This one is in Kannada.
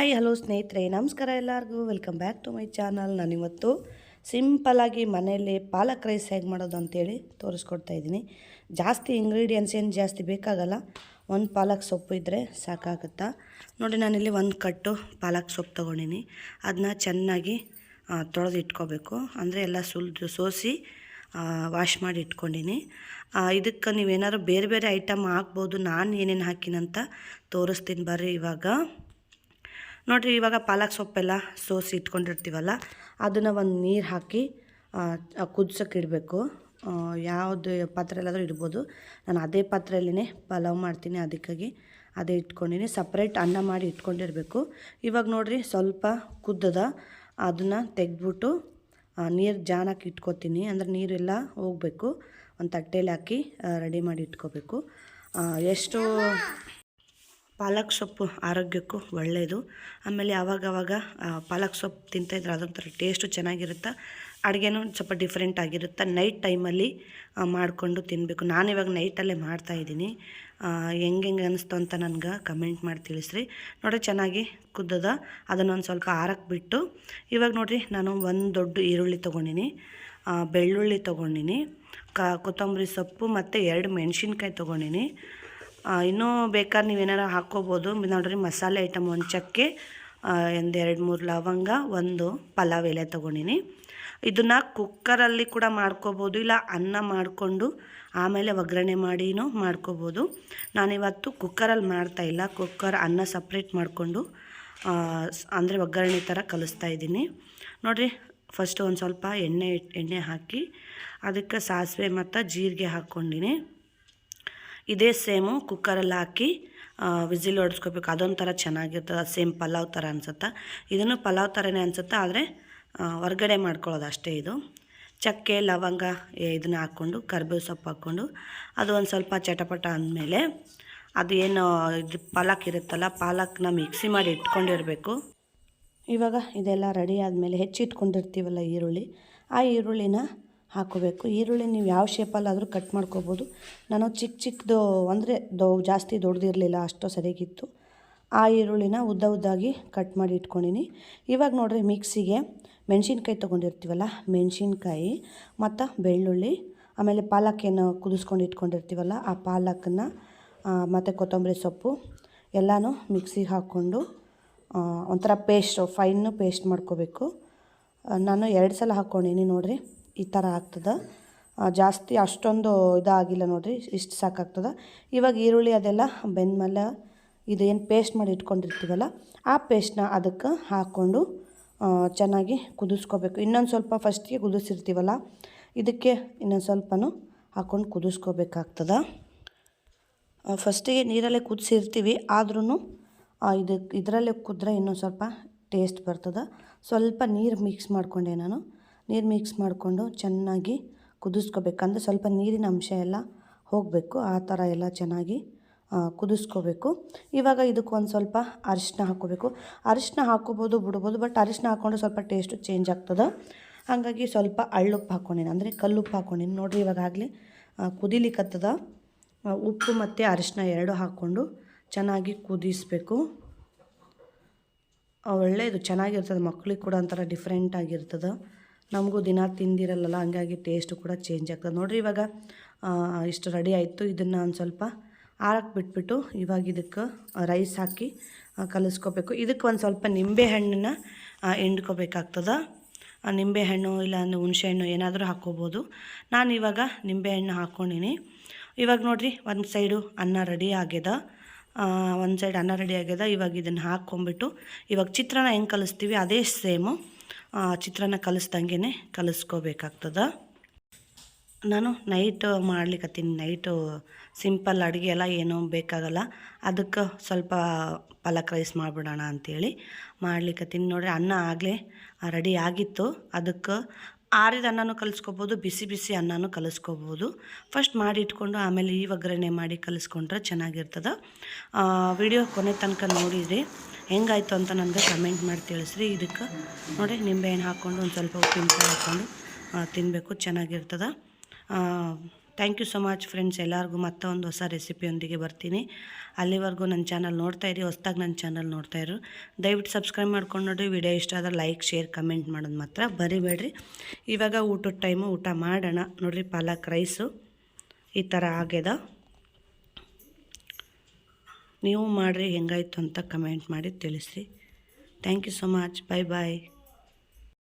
ಹಾಯ್ ಹಲೋ ಸ್ನೇಹಿತರೆ, ನಮಸ್ಕಾರ ಎಲ್ಲರಿಗೂ. Welcome back to my channel. ನಾನಿವತ್ತು ಸಿಂಪಲ್ಲಾಗಿ ಮನೆಯಲ್ಲಿ ಪಾಲಕ್ ರೈಸ್ ಹೇಗೆ ಮಾಡೋದು ಅಂತೇಳಿ ತೋರಿಸ್ಕೊಡ್ತಾ ಇದ್ದೀನಿ. ಜಾಸ್ತಿ ಇಂಗ್ರೀಡಿಯೆಂಟ್ಸ್ ಏನು ಜಾಸ್ತಿ ಬೇಕಾಗಲ್ಲ, ಒಂದು ಪಾಲಕ್ ಸೊಪ್ಪು ಇದ್ದರೆ ಸಾಕಾಗುತ್ತಾ. ನೋಡಿ, ನಾನಿಲ್ಲಿ ಒಂದು ಕಟ್ಟು ಪಾಲಕ್ ಸೊಪ್ಪು ತೊಗೊಂಡಿನಿ. ಅದನ್ನ ಚೆನ್ನಾಗಿ ತೊಳೆದು ಇಟ್ಕೋಬೇಕು. ಅಂದರೆ ಎಲ್ಲ ಸೋಸಿ ವಾಶ್ ಮಾಡಿ ಇಟ್ಕೊಂಡಿನಿ. ಇದಕ್ಕೆ ನೀವೇನಾದ್ರು ಬೇರೆ ಬೇರೆ ಐಟಮ್ ಹಾಕ್ಬೋದು. ನಾನು ಏನೇನು ಹಾಕಿನಂತ ತೋರಿಸ್ತೀನಿ ಬರ್ರಿ. ನೋಡಿರಿ, ಇವಾಗ ಪಾಲಕ್ ಸೊಪ್ಪೆಲ್ಲ ಸೋಸಿ ಇಟ್ಕೊಂಡಿರ್ತೀವಲ್ಲ, ಅದನ್ನು ಒಂದು ನೀರು ಹಾಕಿ ಕುದಿಸೋಕೆ ಇಡಬೇಕು. ಯಾವುದು ಪಾತ್ರೆಯಲ್ಲಾದರೂ ಇಡ್ಬೋದು. ನಾನು ಅದೇ ಪಾತ್ರೆಯಲ್ಲೇ ಪಲಾವ್ ಮಾಡ್ತೀನಿ, ಅದಕ್ಕಾಗಿ ಅದೇ ಇಟ್ಕೊಂಡಿನಿ. ಸಪ್ರೇಟ್ ಅನ್ನ ಮಾಡಿ ಇಟ್ಕೊಂಡಿರಬೇಕು. ಇವಾಗ ನೋಡಿರಿ, ಸ್ವಲ್ಪ ಕುದ್ದದ ಅದನ್ನು ತೆಗೆದ್ಬಿಟ್ಟು ನೀರು ಜಾನಾಕಿ ಇಟ್ಕೊತೀನಿ. ಅಂದರೆ ನೀರೆಲ್ಲ ಹೋಗಬೇಕು. ಒಂದು ತಟ್ಟೆಯಲ್ಲಿ ಹಾಕಿ ರೆಡಿ ಮಾಡಿ ಇಟ್ಕೋಬೇಕು. ಎಷ್ಟು ಪಾಲಕ್ ಸೊಪ್ಪು ಆರೋಗ್ಯಕ್ಕೂ ಒಳ್ಳೆಯದು. ಆಮೇಲೆ ಆವಾಗವಾಗ ಪಾಲಕ್ ಸೊಪ್ಪು ತಿಂತಾಯಿದ್ರೆ ಅದೊಂಥರ ಟೇಸ್ಟು ಚೆನ್ನಾಗಿರುತ್ತೆ. ಅಡುಗೆನೂ ಸ್ವಲ್ಪ ಡಿಫ್ರೆಂಟ್ ಆಗಿರುತ್ತೆ. ನೈಟ್ ಟೈಮಲ್ಲಿ ಮಾಡಿಕೊಂಡು ತಿನ್ನಬೇಕು. ನಾನಿವಾಗ ನೈಟಲ್ಲೇ ಮಾಡ್ತಾಯಿದ್ದೀನಿ. ಹೆಂಗೆ ಅನ್ನಿಸ್ತು ಅಂತ ನನಗೆ ಕಮೆಂಟ್ ಮಾಡಿ ತಿಳಿಸ್ರಿ. ನೋಡಿರಿ, ಚೆನ್ನಾಗಿ ಕುದ್ದದ. ಅದನ್ನೊಂದು ಸ್ವಲ್ಪ ಆರಕ್ಕೆ ಬಿಟ್ಟು, ಇವಾಗ ನೋಡಿರಿ, ನಾನು ಒಂದು ದೊಡ್ಡ ಈರುಳ್ಳಿ ತೊಗೊಂಡಿನಿ, ಬೆಳ್ಳುಳ್ಳಿ ತೊಗೊಂಡಿನಿ, ಕೊತ್ತಂಬರಿ ಸೊಪ್ಪು ಮತ್ತು 2 ಮೆಣಸಿನ್ಕಾಯಿ ತೊಗೊಂಡಿನಿ. ಇನ್ನೂ ಬೇಕಾದ್ರೆ ನೀವೇನಾರು ಹಾಕ್ಕೋಬೋದು. ನೋಡಿರಿ, ಮಸಾಲೆ ಐಟಮ್, ಒಂದು ಚಕ್ಕೆ, ಒಂದು 2-3 ಲವಂಗ, ಒಂದು ಪಲಾವ್ ಎಲೆ ತೊಗೊಂಡಿನಿ. ಇದನ್ನು ಕುಕ್ಕರಲ್ಲಿ ಕೂಡ ಮಾಡ್ಕೋಬೋದು, ಇಲ್ಲ ಅನ್ನ ಮಾಡಿಕೊಂಡು ಆಮೇಲೆ ಒಗ್ಗರಣೆ ಮಾಡಿನೂ ಮಾಡ್ಕೋಬೋದು. ನಾನಿವತ್ತು ಕುಕ್ಕರಲ್ಲಿ ಮಾಡ್ತಾಯಿಲ್ಲ, ಅನ್ನ ಸಪ್ರೇಟ್ ಮಾಡಿಕೊಂಡು ಅಂದರೆ ಒಗ್ಗರಣೆ ಥರ ಕಲಿಸ್ತಾ ಇದ್ದೀನಿ. ನೋಡಿರಿ, ಫಸ್ಟು ಒಂದು ಸ್ವಲ್ಪ ಎಣ್ಣೆ ಹಾಕಿ ಅದಕ್ಕೆ ಸಾಸಿವೆ ಮತ್ತು ಜೀರಿಗೆ ಹಾಕ್ಕೊಂಡಿನಿ. ಇದೇ ಸೇಮು ಕುಕ್ಕರಲ್ಲಿ ಹಾಕಿ ವಿಸಿಲ್ ಹೊಡೆಸ್ಕೋಬೇಕು. ಅದೊಂಥರ ಚೆನ್ನಾಗಿರ್ತದೆ. ಸೇಮ್ ಪಲಾವ್ ಥರ ಅನ್ಸುತ್ತೆ. ಇದನ್ನು ಪಲಾವ್ ಥರನೇ ಅನಿಸುತ್ತೆ, ಆದರೆ ಹೊರ್ಗಡೆ ಮಾಡ್ಕೊಳ್ಳೋದು ಅಷ್ಟೇ. ಇದು ಚಕ್ಕೆ, ಲವಂಗ ಇದನ್ನು ಹಾಕ್ಕೊಂಡು, ಕರಿಬೇವು ಸೊಪ್ಪು ಹಾಕ್ಕೊಂಡು ಅದು ಒಂದು ಸ್ವಲ್ಪ ಚಟಪಟ ಅಂದಮೇಲೆ ಅದು ಏನು ಇದು ಪಾಲಕ್ ಇರುತ್ತಲ್ಲ, ಪಾಲಕ್ನ ಮಿಕ್ಸಿ ಮಾಡಿ ಇಟ್ಕೊಂಡಿರಬೇಕು. ಇವಾಗ ಇದೆಲ್ಲ ರೆಡಿ ಆದಮೇಲೆ ಹೆಚ್ಚಿಟ್ಕೊಂಡಿರ್ತೀವಲ್ಲ ಈರುಳ್ಳಿ, ಆ ಈರುಳ್ಳಿನ ಹಾಕೋಬೇಕು. ಈರುಳ್ಳಿ ನೀವು ಯಾವ ಶೇಪಲ್ಲಾದರೂ ಕಟ್ ಮಾಡ್ಕೋಬೋದು. ನಾನು ಚಿಕ್ಕದು ಅಂದರೆ ಜಾಸ್ತಿ ದೊಡ್ಡದಿರಲಿಲ್ಲ, ಅಷ್ಟು ಸರಿಯಾಗಿತ್ತು. ಆ ಈರುಳ್ಳಿನ ಉದ್ದಾಗಿ ಕಟ್ ಮಾಡಿ ಇಟ್ಕೊಂಡಿನಿ. ಇವಾಗ ನೋಡಿರಿ, ಮಿಕ್ಸಿಗೆ ಮೆಣಸಿನ್ಕಾಯಿ ತೊಗೊಂಡಿರ್ತೀವಲ್ಲ, ಮೆಣಸಿನ್ಕಾಯಿ ಮತ್ತು ಬೆಳ್ಳುಳ್ಳಿ, ಆಮೇಲೆ ಪಾಲಕ್ ಏನು ಕುದಿಸ್ಕೊಂಡು ಇಟ್ಕೊಂಡಿರ್ತೀವಲ್ಲ, ಆ ಪಾಲಕನ್ನು ಮತ್ತು ಕೊತ್ತಂಬರಿ ಸೊಪ್ಪು ಎಲ್ಲನೂ ಮಿಕ್ಸಿಗೆ ಹಾಕ್ಕೊಂಡು ಒಂಥರ ಫೈನ್ ಪೇಸ್ಟ್ ಮಾಡ್ಕೋಬೇಕು. ನಾನು 2 ಸಲ ಹಾಕ್ಕೊಂಡಿನಿ. ನೋಡಿರಿ, ಈ ಥರ ಆಗ್ತದೆ. ಜಾಸ್ತಿ ಅಷ್ಟೊಂದು ಇದಾಗಿಲ್ಲ. ನೋಡಿರಿ, ಇಷ್ಟು ಸಾಕಾಗ್ತದೆ. ಇವಾಗ ಈರುಳ್ಳಿ ಅದೆಲ್ಲ ಬೆಂದಮೇಲೆ ಇದು ಏನು ಪೇಸ್ಟ್ ಮಾಡಿ ಇಟ್ಕೊಂಡಿರ್ತೀವಲ್ಲ, ಆ ಪೇಸ್ಟ್ನ ಅದಕ್ಕೆ ಹಾಕ್ಕೊಂಡು ಚೆನ್ನಾಗಿ ಕುದಿಸ್ಕೋಬೇಕು. ಇನ್ನೊಂದು ಸ್ವಲ್ಪ ಫಸ್ಟಿಗೆ ಕುದಿಸಿರ್ತೀವಲ್ಲ, ಇದಕ್ಕೆ ಇನ್ನೊಂದು ಸ್ವಲ್ಪನೂ ಹಾಕ್ಕೊಂಡು ಕುದಿಸ್ಕೋಬೇಕಾಗ್ತದೆ. ಫಸ್ಟಿಗೆ ನೀರಲ್ಲೇ ಕುದಿಸಿರ್ತೀವಿ, ಆದ್ರೂ ಇದರಲ್ಲೇ ಕುದ್ರೆ ಇನ್ನೊಂದು ಸ್ವಲ್ಪ ಟೇಸ್ಟ್ ಬರ್ತದೆ. ಸ್ವಲ್ಪ ನೀರು ಮಿಕ್ಸ್ ಮಾಡಿಕೊಂಡೆ ನಾನು. ನೀರು ಮಿಕ್ಸ್ ಮಾಡಿಕೊಂಡು ಚೆನ್ನಾಗಿ ಕುದಿಸ್ಕೋಬೇಕಂದ್ರೆ ಸ್ವಲ್ಪ ನೀರಿನ ಅಂಶ ಎಲ್ಲ ಹೋಗಬೇಕು. ಆ ಥರ ಎಲ್ಲ ಚೆನ್ನಾಗಿ ಕುದಿಸ್ಕೋಬೇಕು. ಇವಾಗ ಇದಕ್ಕೆ ಒಂದು ಸ್ವಲ್ಪ ಅರಿಶಿನ ಹಾಕ್ಕೋಬೇಕು. ಅರಿಶಿನ ಹಾಕ್ಕೋಬೋದು, ಬಿಡ್ಬೋದು. ಬಟ್ ಅರಿಶಿನ ಹಾಕ್ಕೊಂಡ್ರೆ ಸ್ವಲ್ಪ ಟೇಸ್ಟು ಚೇಂಜ್ ಆಗ್ತದೆ. ಹಾಗಾಗಿ ಸ್ವಲ್ಪ ಹಳ್ಳುಪ್ಪು ಹಾಕ್ಕೊಂಡಿನಿ, ಅಂದರೆ ಕಲ್ಲುಪ್ಪು ಹಾಕ್ಕೊಂಡಿನಿ. ನೋಡಿರಿ, ಇವಾಗಲೇ ಕುದಿಲಿಕ್ಕತ್ತದ. ಉಪ್ಪು ಮತ್ತು ಅರಿಶಿನ 2 ಹಾಕ್ಕೊಂಡು ಚೆನ್ನಾಗಿ ಕುದಿಸಬೇಕು. ಒಳ್ಳೆಯದು, ಚೆನ್ನಾಗಿರ್ತದೆ. ಮಕ್ಳಿಗೆ ಕೂಡ ಒಂಥರ ಡಿಫ್ರೆಂಟ್ ಆಗಿರ್ತದೆ. ನಮಗೂ ದಿನ ತಿಂದಿರಲ್ಲ, ಹಂಗಾಗಿ ಟೇಸ್ಟು ಕೂಡ ಚೇಂಜ್ ಆಗ್ತದೆ. ನೋಡಿರಿ, ಇವಾಗ ಇಷ್ಟು ರೆಡಿ ಆಯಿತು. ಇದನ್ನು ಒಂದು ಸ್ವಲ್ಪ ಆರಕ್ಕೆ ಬಿಟ್ಬಿಟ್ಟು ಇವಾಗ ಇದಕ್ಕೆ ರೈಸ್ ಹಾಕಿ ಕಲಿಸ್ಕೋಬೇಕು. ಇದಕ್ಕೆ ಒಂದು ಸ್ವಲ್ಪ ನಿಂಬೆಹಣ್ಣನ್ನು ಹಿಂಡ್ಕೋಬೇಕಾಗ್ತದೆ. ನಿಂಬೆಹಣ್ಣು ಇಲ್ಲ ಅಂದರೆ ಹುಣಸೆಹಣ್ಣು ಏನಾದರೂ ಹಾಕ್ಕೋಬೋದು. ನಾನು ಇವಾಗ ನಿಂಬೆಹಣ್ಣು ಹಾಕ್ಕೊಂಡಿನಿ. ಇವಾಗ ನೋಡಿರಿ, ಒಂದು ಸೈಡು ಅನ್ನ ರೆಡಿ ಆಗ್ಯದ, ಒಂದು ಸೈಡ್ ಅನ್ನ ರೆಡಿ ಆಗ್ಯದ. ಇವಾಗ ಇದನ್ನು ಹಾಕ್ಕೊಂಬಿಟ್ಟು ಇವಾಗ ಚಿತ್ರಾನ್ನ ಹೆಂಗೆ ಕಲಿಸ್ತೀವಿ ಅದೇ ಸೇಮು ಚಿತ್ರಾನ್ನ ಕಲಿಸ್ದಂಗೆ ಕಲಿಸ್ಕೋಬೇಕಾಗ್ತದೆ. ನಾನು ನೈಟ್ ಮಾಡ್ಲಿಕ್ಕತ್ತೀನಿ. ನೈಟು ಸಿಂಪಲ್ ಅಡುಗೆ ಎಲ್ಲ ಏನೂ ಬೇಕಾಗಲ್ಲ, ಅದಕ್ಕೆ ಸ್ವಲ್ಪ ಪಾಲಕ್ ರೈಸ್ ಮಾಡಿಬಿಡೋಣ ಅಂಥೇಳಿ ಮಾಡ್ಲಿಕ್ಕತ್ತೀನಿ. ನೋಡಿರಿ, ಅನ್ನ ಆಗಲೇ ರೆಡಿ ಆಗಿತ್ತು. ಅದಕ್ಕೆ ಆರಿದ ಅನ್ನನೂ ಕಲಿಸ್ಕೋಬೋದು, ಬಿಸಿ ಬಿಸಿ ಅನ್ನನೂ ಕಲಿಸ್ಕೋಬೋದು. ಫಸ್ಟ್ ಮಾಡಿ ಇಟ್ಕೊಂಡು ಆಮೇಲೆ ಈ ಒಗ್ಗರಣೆ ಮಾಡಿ ಕಲಿಸ್ಕೊಂಡ್ರೆ ಚೆನ್ನಾಗಿರ್ತದೆ. ವಿಡಿಯೋ ಕೊನೆ ತನಕ ನೋಡಿರಿ, ಹೆಂಗಾಯಿತು ಅಂತ ನನಗೆ ಕಮೆಂಟ್ ಮಾಡಿ ತಿಳಿಸ್ರಿ. ಇದಕ್ಕೆ ನೋಡಿ, ನಿಂಬೆಹಣ್ಣು ಹಾಕ್ಕೊಂಡು ಒಂದು ಸ್ವಲ್ಪ ಉಪ್ಪಿನಕಾಯಿ ಹಾಕ್ಕೊಂಡು ತಿನ್ನಬೇಕು, ಚೆನ್ನಾಗಿರ್ತದೆ. Thank you so much friends. ಎಲ್ಲರಿಗೂ ಮತ್ತೊಂದು ಹೊಸ ರೆಸಿಪಿಯೊಂದಿಗೆ ಬರ್ತೀನಿ. ಅಲ್ಲಿವರೆಗೂ ನನ್ನ ಚಾನಲ್ ನೋಡ್ತಾಯಿರಿ. ಹೊಸ್ದಾಗಿ ನನ್ನ ಚಾನಲ್ ನೋಡ್ತಾಯಿರು ದಯವಿಟ್ಟು ಸಬ್ಸ್ಕ್ರೈಬ್ ಮಾಡ್ಕೊಂಡು ನೋಡಿ. ವಿಡಿಯೋ ಇಷ್ಟ ಆದರೆ ಲೈಕ್ ಶೇರ್ ಕಮೆಂಟ್ ಮಾಡೋದು ಮಾತ್ರ ಬರಿಬೇಡ್ರಿ. ಇವಾಗ ಊಟದ ಟೈಮು, ಊಟ ಮಾಡೋಣ. ನೋಡಿರಿ ಪಾಲಕ್ ರೈಸು ಈ ಥರ ಆಗ್ಯದ. ನೀವು ಮಾಡಿರಿ, ಹೆಂಗಾಯ್ತು ಅಂತ ಕಮೆಂಟ್ ಮಾಡಿ ತಿಳಿಸ್ರಿ. Thank you so much. Bye bye.